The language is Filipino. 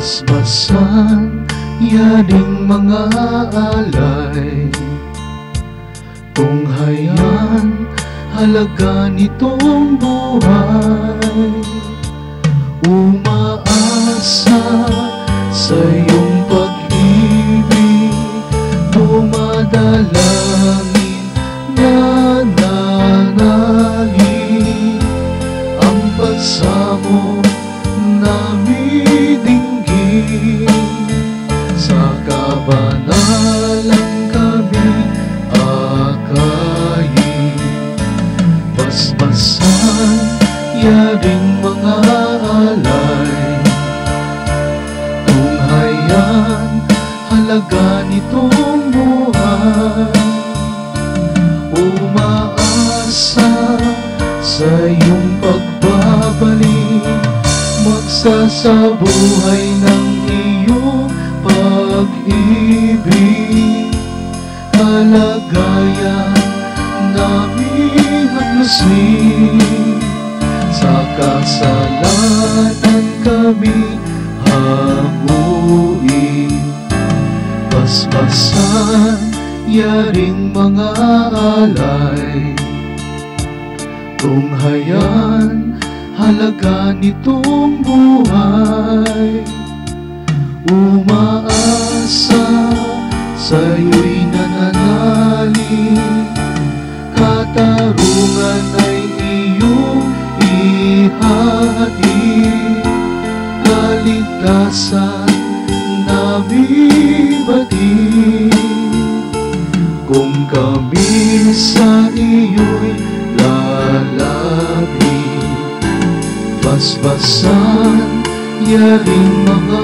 Basbasan, yaring mga alay, tunghayan, halaga nitong buhay. Umaasa sa iyong pag-ibig, dumadalangin, nananalig, ang pagsamo namin dinggin. Sa kabanalan kami akayin, basbasan, yaring mga alay, tunghayan, halaga nitong buhay. Umaasa sa iyong pagbabalik, magsasabuhay ng iyong pag-ibig. Kalagayan namin haplusin, sa kasalanan kami hanguin. Basbasan, yaring mga alay, tunghayan, halaga nitong buhay. Umaasa sa iyo'y nananalig, katarungan ay iyong ihatid. Kaligtasan namin batid, kung kami sa iyo'y lalapit. Basbasan, yaring mga